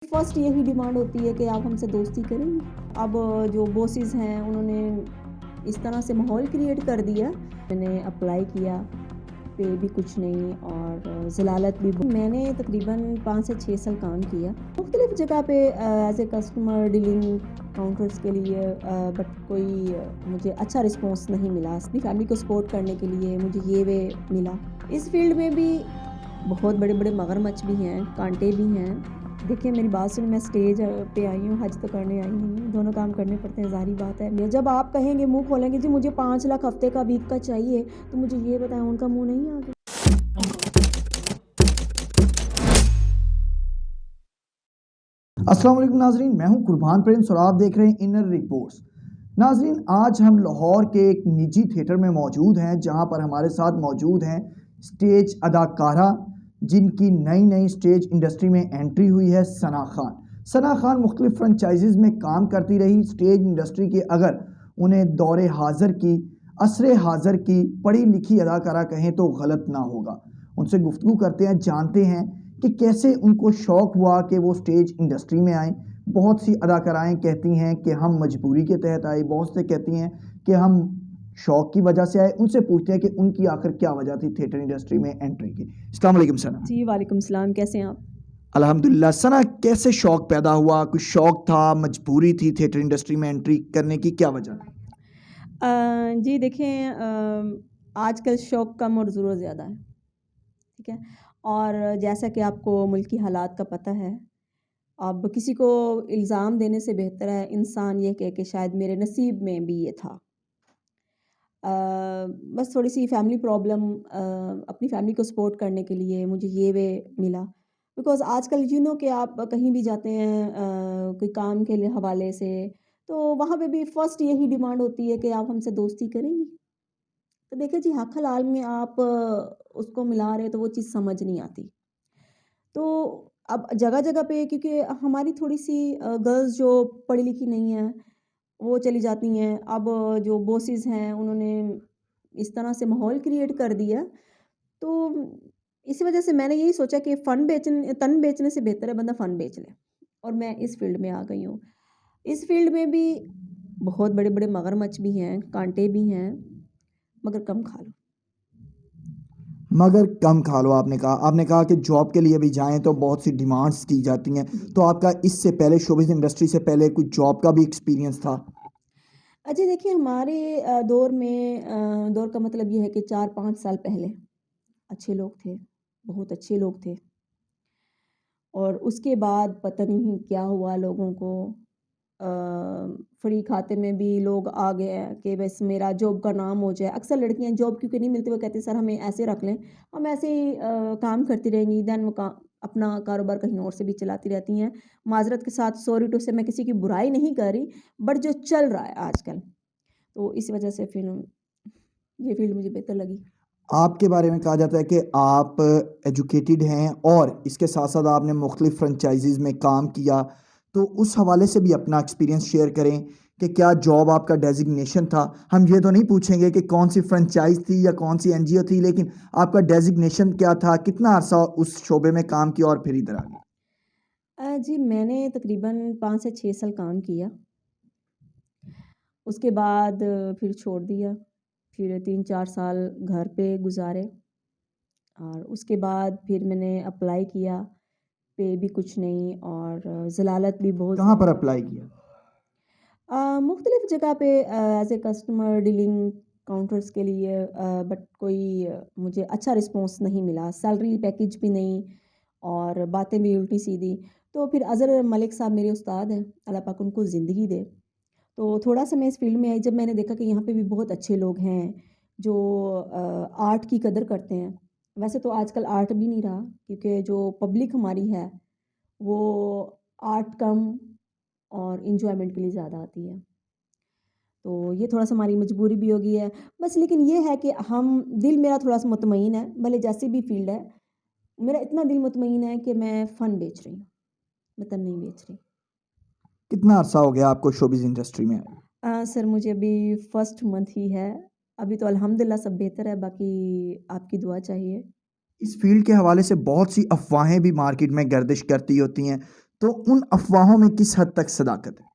First यही demand होती है कि आप हमसे दोस्ती करेंगे। अब जो बॉसेस हैं उन्होंने इस तरह से माहौल क्रिएट कर दिया। मैंने अप्लाई किया, पे भी कुछ नहीं और ज़लालत भी। मैंने तकरीबन 5 से 6 साल काम किया मुख्तलिफ़ जगह पे as a customer dealing counters के लिए, बट कोई मुझे अच्छा रिस्पॉन्स नहीं मिला। अपनी फैमिली को सपोर्ट करने के लिए मुझे ये वे मिला। इस फील्ड में भी बहुत बड़े बड़े मगरमच्छ भी हैं, कांटे भी हैं। देखिए मेरी बात सुनिए, मैं स्टेज पे आई हूँ, हज तो करने आई नहीं हूँ, दोनों काम करने पड़ते हैं, ज़ाहिर बात है। जब आप कहेंगे, मुँह खोलेंगे जी मुझे 5 लाख हफ्ते का वीक का चाहिए, तो मुझे ये बताएं उनका मुँह नहीं आगे। अस्सलाम वालेकुम नाजरीन, मैं हूं कुर्बान प्रिंस और आप देख रहे हैं इनर रिपोर्ट्स। नाजरीन, आज हम लाहौर के एक निजी थिएटर में मौजूद हैं जहां पर हमारे साथ मौजूद हैं स्टेज अदाकारा जिनकी नई नई स्टेज इंडस्ट्री में एंट्री हुई है, सना खान। सना खान मुख्तलिफ फ्रेंचाइजीज में काम करती रही। स्टेज इंडस्ट्री के अगर उन्हें दौरे हाजिर की, असरे हाजिर की पढ़ी लिखी अदाकारा कहें तो गलत ना होगा। उनसे गुफ्तगू करते हैं, जानते हैं कि कैसे उनको शौक़ हुआ कि वो स्टेज इंडस्ट्री में आएँ। बहुत सी अदाकाराएँ कहती हैं कि हम मजबूरी के तहत आए, बहुत से कहती हैं कि हम शौक़ की वजह से आए। उनसे पूछते हैं कि उनकी आखिर क्या वजह थी थिएटर इंडस्ट्री में एंट्री की। अस्सलाम वालेकुम सना। जी वालेकुम सलाम, कैसे हैं आप? अल्हम्दुलिल्लाह। सना, कैसे शौक़ पैदा हुआ? कुछ शौक़ था, मजबूरी थी थिएटर इंडस्ट्री में एंट्री करने की, क्या वजह थी? जी देखें, आजकल शौक़ कम और ज़रूरत ज़्यादा है, ठीक है? और जैसा कि आपको मुल्क की हालात का पता है, अब किसी को इल्ज़ाम देने से बेहतर है इंसान ये कहे कि शायद मेरे नसीब में भी ये था। बस थोड़ी-सी फैमिली प्रॉब्लम, अपनी फैमिली को सपोर्ट करने के लिए मुझे ये वे मिला। बिकॉज़ आजकल कि आप कहीं भी जाते हैं कोई काम के लिए हवाले से, तो वहाँ पे भी फ़र्स्ट यही डिमांड होती है कि आप हमसे दोस्ती करेंगी। तो देखिए जी, हक़ हलाल में आप उसको मिला रहे हो तो वो चीज़ समझ नहीं आती। तो अब जगह-जगह पे क्योंकि हमारी थोड़ी-सी गर्ल्स जो पढ़ी लिखी नहीं हैं, वो चली जाती हैं। अब जो बॉसेस हैं उन्होंने इस तरह से माहौल क्रिएट कर दिया, तो इसी वजह से मैंने यही सोचा कि तन बेचने से बेहतर है बंदा फ़न बेच ले, और मैं इस फ़ील्ड में आ गई हूँ। इस फ़ील्ड में भी बहुत बड़े-बड़े मगरमच्छ भी हैं, कांटे भी हैं, मगर कम खा लो। मगर कम खा लो, आपने कहा कि जॉब के लिए भी जाएँ तो बहुत सी डिमांड्स की जाती हैं। तो आपका इससे पहले शोबिज़ इंडस्ट्री से पहले कुछ जॉब का भी एक्सपीरियंस था? जी देखिए, हमारे दौर में, दौर का मतलब ये है कि 4-5 साल पहले अच्छे लोग थे, बहुत अच्छे लोग थे। और उसके बाद पता नहीं क्या हुआ लोगों को, अ, फ्री खाते में भी लोग आ गए हैं कि बस मेरा जॉब का नाम हो जाए। अक्सर लड़कियां जॉब क्योंकि नहीं मिलती, वो कहती हैं सर हमें ऐसे रख लें, हम ऐसे ही काम करती रहेंगी, देन वो अपना कारोबार कहीं और से भी चलाती रहती हैं। माजरत के साथ, सॉरी टू से, मैं किसी की बुराई नहीं कर रही, बट जो चल रहा है आजकल, तो इस वजह से फिर ये फील्ड मुझे बेहतर लगी। आपके बारे में कहा जाता है कि आप एजुकेटेड हैं और इसके साथ-साथ आपने मुख्तलिफ फ्रेंचाइज़ीज़ में काम किया। तो उस हवाले से भी अपना एक्सपीरियंस शेयर करें कि क्या जॉब आपका डेज़िग्नेशन था? हम ये तो नहीं पूछेंगे कि कौन-सी फ्रेंचाइज़ थी या कौन-सी एनजीओ थी, लेकिन आपका डेज़िग्नेशन क्या था? कितना अरसा उस शोबे में काम किया और फिर इधर आ गए? जी मैंने तकरीबन 5 से 6 साल काम किया। उसके बाद फिर छोड़ दिया। फिर 3-4 साल घर पे गुज़ारे, और उसके बाद फिर मैंने अप्लाई किया, पे भी कुछ नहीं और ज़लालत भी बहुत कहाँ पर अप्लाई किया? मुख्तलिफ़ जगह पे as a customer dealing counters के लिए, बट कोई मुझे अच्छा रिस्पॉन्स नहीं मिला। सैलरी पैकेज भी नहीं और बातें भी उल्टी-सीधी। तो फिर अज़हर मलिक साहब मेरे उस्ताद हैं, अल्लाह पाक उनको ज़िंदगी दे। तो थोड़ा-सा मैं इस फ़ील्ड में आई जब मैंने देखा कि यहाँ पे भी बहुत अच्छे लोग हैं जो आर्ट की कदर करते हैं। वैसे तो आजकल आर्ट भी नहीं रहा, क्योंकि जो पब्लिक हमारी है वो आर्ट कम और एन्जॉयमेंट के लिए ज़्यादा आती है। तो ये थोड़ा-सा हमारी मजबूरी भी हो गई है। बस लेकिन ये है कि दिल मेरा थोड़ा-सा मुतमईन है, भले जैसी भी फ़ील्ड है, मेरा इतना दिल मुतमईन है कि मैं फ़न बेच रही हूँ, मैं तन नहीं बेच रही। कितना अरसा हो गया आपको शोबिज़ इंडस्ट्री में आए? सर मुझे अभी फर्स्ट मंथ ही है। अभी तो अल्हम्दुलिल्लाह सब बेहतर है, बाकी आपकी दुआ चाहिए। इस फील्ड के हवाले से बहुत सी अफ़वाहें भी मार्केट में गर्दिश करती होती हैं। तो उन अफ़वाहों में किस हद तक सदाकत है?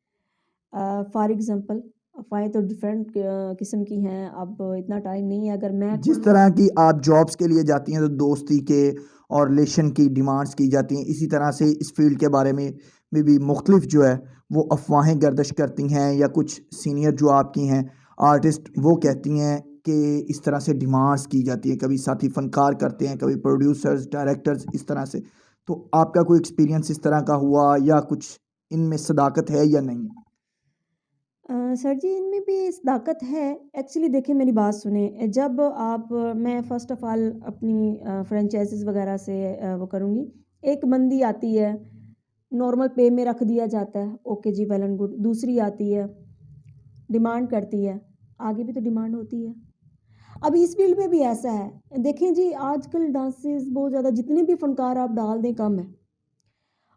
फॉर एग्ज़ाम्पल अफ़वाहें तो डिफ़रेंट किस्म की हैं, अब इतना टाइम नहीं है अगर मैं जिस खुद तरह की आप जॉब्स के लिए जाती हैं तो दोस्ती के और रिलेशन की डिमांड्स की जाती हैं, इसी तरह से इस फ़ील्ड के बारे में भी मुख्तलिफ जो है वो अफ़वाहें गर्दिश करती हैं, या कुछ सीनियर जो आपकी हैं आर्टिस्ट वो कहती हैं कि इस तरह से डिमांड्स की जाती है, कभी साथी फ़नकार करते हैं, कभी प्रोड्यूसर्स, डायरेक्टर्स इस तरह से। तो आपका कोई एक्सपीरियंस इस तरह का हुआ, या कुछ इनमें सदाकत है या नहीं? सर जी इनमें भी सदाकत है। एक्चुअली देखिए मेरी बात सुनें, जब आप मैं फ़र्स्ट ऑफ़ ऑल अपनी फ्रेंचाइज़ीज़ वग़ैरह से वो करूँगी। एक बंदी आती है, नॉर्मल पे में रख दिया जाता है, ओके जी वेल एंड गुड। दूसरी आती है, डिमांड करती है, आगे भी तो डिमांड होती है। अब इस फ़ील्ड में भी ऐसा है। देखें जी आजकल डांसेज़ बहुत ज़्यादा जितने भी फ़नकार आप डाल दें कम है।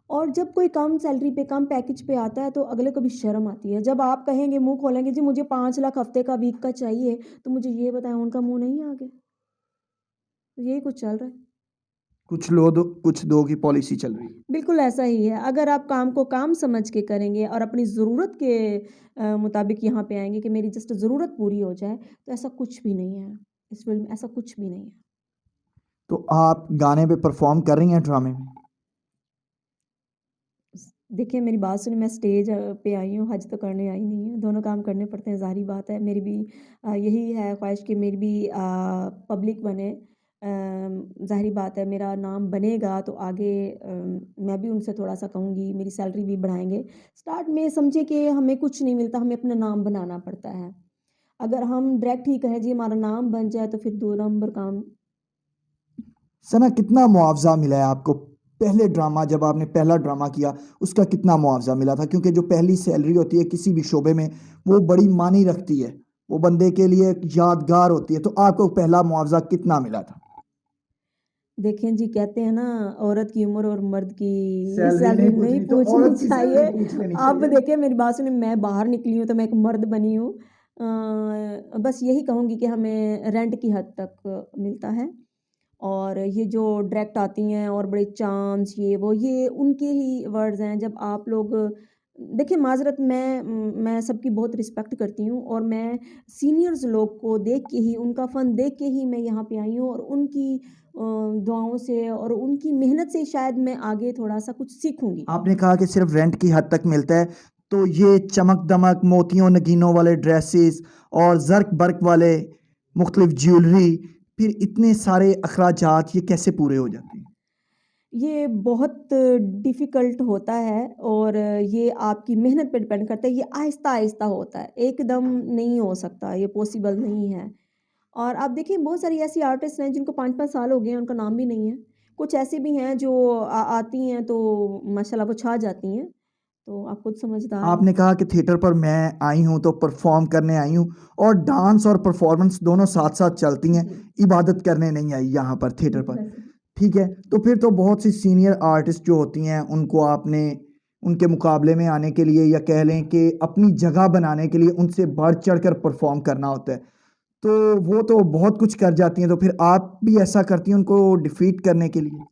और जब कोई कम सैलरी पे, कम पैकेज पे आता है तो अगले को भी शर्म आती है। जब आप कहेंगे, मुँह खोलेंगे जी मुझे 5 लाख हफ़्ते का, वीक का चाहिए, तो मुझे ये बताएँ उनका मुँह नहीं आगे? तो यही कुछ चल रहा है। कुछ दो की पॉलिसी चल रही है। बिल्कुल ऐसा ही है। अगर आप काम को काम समझ के करेंगे और अपनी ज़रूरत के मुताबिक यहाँ पे आएँगे कि मेरी जस्ट ज़रूरत पूरी हो जाए, तो ऐसा कुछ भी नहीं है। इस फ़ील्ड में ऐसा कुछ भी नहीं है। तो आप गाने पे परफ़ॉर्म कर रही हैं ड्रामे में? देखिए मेरी बात सुनिए, मैं स्टेज पे आई हूँ, हज तो करने आई नहीं हूँ। दोनों काम करने पड़ते हैं, ज़ाहिर-सी बात है। मेरी भी यही है ख़्वाहिश कि मेरी भी पब्लिक बने। ज़ाहिर-सी बात है मेरा नाम बनेगा तो आगे मैं भी उनसे थोड़ा-सा कहूँगी, मेरी सैलरी भी बढ़ाएँगे। स्टार्ट में समझिए कि हमें कुछ नहीं मिलता, हमें अपना नाम बनाना पड़ता है। अगर हम डायरेक्ट ही कहें जी हमारा नाम बन जाए तो फिर 2 नंबर काम। सना कितना मुआवज़ा मिला है आपको? पहले ड्रामा जब आपने पहला ड्रामा किया, उसका कितना मुआवज़ा मिला था? क्योंकि जो पहली सैलरी होती है किसी भी शोबे में, वो बड़ी मानी रखती है। वो बंदे के लिए एक यादगार होती है। तो आपको पहला मुआवज़ा कितना मिला था? देखें जी कहते हैं ना औरत की उम्र और मर्द की सैलरी सैलरी नहीं नहीं पूछनी, तो पूछनी औरत की सैलरी चाहिए। पूछ लेनी अब चाहिए। देखिए मेरी बात सुनिए, मैं बाहर निकली हूँ तो मैं एक मर्द बनी हूँ। बस यही कहूँगी कि हमें रेंट की हद तक मिलता है। और ये जो डायरेक्ट आती हैं और बड़े चांस ये उनके ही वर्ड्स हैं। जब आप लोग देखिए माज़रत मैं सबकी बहुत रिस्पेक्ट करती हूँ और मैं सीनियर्स लोग को देख के ही, उनका फ़न देख के ही मैं यहाँ पे आई हूँ और उनकी दुआओं से और उनकी मेहनत से शायद मैं आगे थोड़ा-सा कुछ सीखूँगी। आपने कहा कि सिर्फ़ रेंट की हद तक मिलता है, तो ये चमक-दमक, मोतियों नगीनों वाले ड्रेसेस और ज़र्क-बर्क वाले मुख्तलिफ़ ज्वेलरी, फिर इतने सारे अखराजात ये कैसे पूरे हो जाते हैं? ये बहुत डिफ़िकल्ट होता है और ये आपकी मेहनत पे डिपेंड करता है। ये आहिस्ता-आहिस्ता होता है, एकदम नहीं हो सकता, ये पॉसिबल नहीं है। और आप देखिए बहुत सारी ऐसी आर्टिस्ट हैं जिनको 5-5 साल हो गए हैं, उनका नाम भी नहीं है। कुछ ऐसी भी हैं जो आती हैं तो माशाल्लाह वो छा जाती हैं। तो आप खुद समझदार हैं। आपने कहा कि थिएटर पर मैं आई हूँ तो परफ़ॉर्म करने आई हूँ, और डांस और परफ़ॉर्मेंस दोनों साथ-साथ चलती हैं, जी। इबादत करने नहीं आई यहाँ पर थिएटर पर। वैसे ठीक है, तो फिर तो बहुत सी सीनियर आर्टिस्ट जो होती हैं उनको आपने उनके मुकाबले में आने के लिए, या कह लें कि अपनी जगह बनाने के लिए उनसे बढ़-चढ़ कर परफ़ॉर्म करना होता है। तो वो तो बहुत कुछ कर जाती हैं, तो फिर आप भी ऐसा करती हैं उनको डिफ़ीट करने के लिए?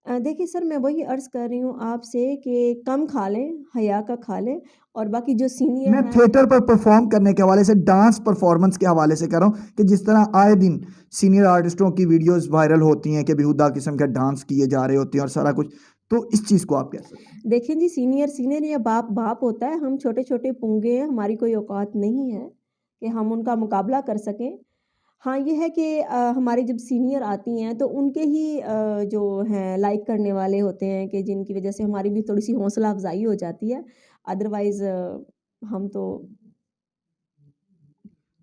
देखिए सर मैं वही अर्ज़ कर रही हूँ आपसे कि कम खा लें, हया का खा लें और बाकी जो सीनियर मैं हैं। थिएटर पर परफ़ॉर्म करने के हवाले से, डांस परफ़ॉर्मेंस के हवाले से कह रहा हूँ कि जिस तरह आए दिन सीनियर आर्टिस्टों की वीडियोज़ वायरल होती हैं कि बेहुदा किस्म के डांस किए जा रहे होते हैं और सारा कुछ, तो इस चीज़ को आप कैसे देखते हैं? देखिए जी सीनियर सीनियर या बाप बाप होता है, हम छोटे-छोटे पूँगे हैं, हमारी कोई औकात नहीं है कि हम उनका मुकाबला कर सकें। हाँ, ये है कि हमारी जब सीनियर आती हैं तो उनके ही जो हैं लाइक करने वाले होते हैं कि जिनकी वज़ह से हमारी भी थोड़ी-सी हौसला अफ़ज़ाई हो जाती है। अदरवाइज़ हम तो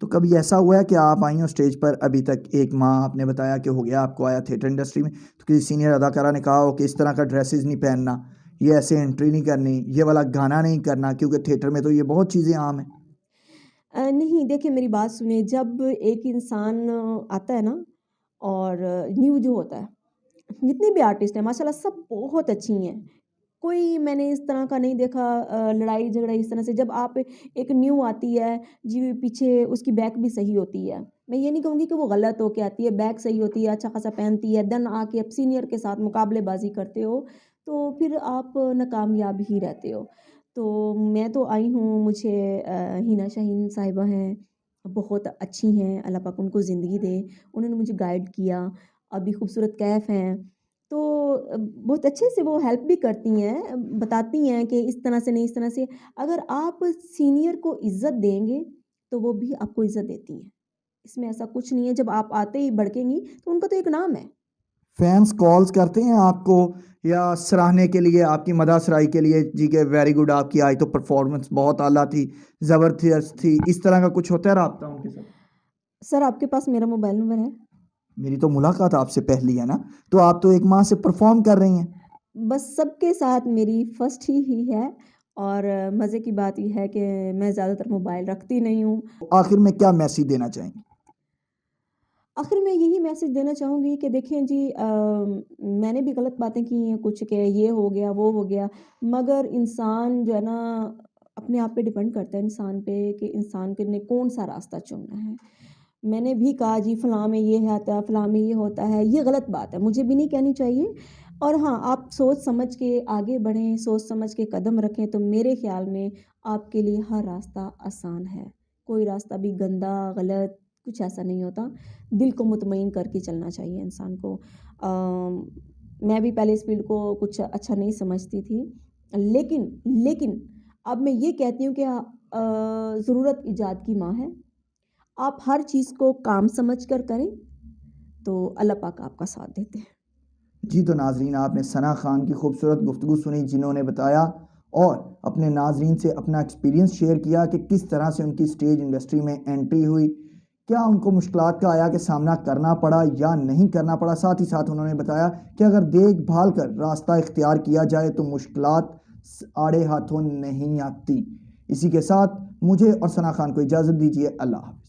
तो कभी ऐसा हुआ है कि आप आई हो स्टेज पर, अभी तक 1 माह आपने बताया कि हो गया आपको आया थिएटर इंडस्ट्री में, तो किसी सीनियर अदाकारा ने कहा हो कि इस तरह का ड्रेसेस नहीं पहनना, ये ऐसे एंट्री नहीं करनी, ये वाला गाना नहीं करना, क्योंकि थिएटर में तो ये बहुत चीज़ें आम हैं। नहीं देखिए मेरी बात सुनिए, जब एक इंसान आता है ना और न्यू जो होता है, जितने भी आर्टिस्ट हैं माशाल्लाह सब बहुत अच्छी हैं। कोई मैंने इस तरह का नहीं देखा लड़ाई झगड़ा इस तरह से। जब आप एक न्यू आती है जी, पीछे उसकी बैक भी सही होती है। मैं ये नहीं कहूँगी कि वो गलत हो के आती है, बैक सही होती है, अच्छा खासा पहनती है, देन आके आप सीनियर के साथ मुकाबलेबाजी करते हो, तो फिर आप नाकामयाब ही रहते हो। तो मैं तो आई हूँ, मुझे हिना शाहीन साहिबा हैं, बहुत अच्छी हैं, अल्लाह पाक उनको ज़िंदगी दे। उन्होंने मुझे गाइड किया, अभी खूबसूरत कैफ़ हैं, तो बहुत अच्छे से वो हेल्प भी करती हैं, बताती हैं कि इस तरह से नहीं, इस तरह से। अगर आप सीनियर को इज़्ज़त देंगे, तो वो भी आपको इज़्ज़त देती हैं। इसमें ऐसा कुछ नहीं है, जब आप आते ही भड़केंगी, तो उनका तो एक नाम है। फैंस कॉल्स करते हैं आपको या सराहने के लिए, आपकी मदासराई के लिए, जी के वेरी गुड, आपकी आज तो परफॉर्मेंस बहुत आला थी, ज़बरदस्त थी, इस तरह का कुछ होता है राब्ता उनके साथ? सर, आपके पास मेरा मोबाइल नंबर है? मेरी तो मुलाकात आपसे पहली है ना, तो आप तो 1 माह से परफॉर्म कर रही हैं। बस सबके साथ मेरी फर्स्ट ही है, और मज़े की बात ये है कि मैं ज़्यादातर मोबाइल रखती नहीं हूँ। आखिर में क्या मैसेज देना चाहेंगी? आखिर में यही मैसेज देना चाहूँगी कि देखें जी, मैंने भी गलत बातें की हैं कुछ, कि ये हो गया, वो हो गया, मगर इंसान जो है ना, अपने आप पे डिपेंड करता है इंसान पे कि इंसान के ने कौन-सा रास्ता चुनना है। मैंने भी कहा जी फलाँ में ये आता है, फलाँ में ये होता है, ये गलत बात है, मुझे भी नहीं कहनी चाहिए। और हाँ, आप सोच समझ के आगे बढ़ें, सोच समझ के कदम रखें, तो मेरे ख़्याल में आपके लिए हर रास्ता आसान है। कोई रास्ता भी गंदा, गलत कुछ ऐसा नहीं होता। दिल को मुतमईन करके चलना चाहिए इंसान को। मैं भी पहले इस फ़ील्ड को कुछ अच्छा नहीं समझती थी। लेकिन अब मैं ये कहती हूँ कि ज़रूरत ईजाद की माँ है। आप हर चीज़ को काम समझ कर करें, तो अल्लाह पाक आपका साथ देते हैं। जी, तो नाज़रीन, आपने सना खान की खूबसूरत गुफ्तगू सुनी, जिन्होंने बताया और अपने नाज़रीन से अपना एक्सपीरियंस शेयर किया कि किस तरह से उनकी स्टेज इंडस्ट्री में एंट्री हुई, क्या उनको मुश्किलात का आया कि सामना करना पड़ा या नहीं करना पड़ा। साथ ही साथ उन्होंने बताया कि अगर देखभाल कर रास्ता इख्तियार किया जाए तो मुश्किलात आड़े हाथों नहीं आती। इसी के साथ मुझे और सना खान को इजाज़त दीजिए। अल्लाह हाफ़िज़।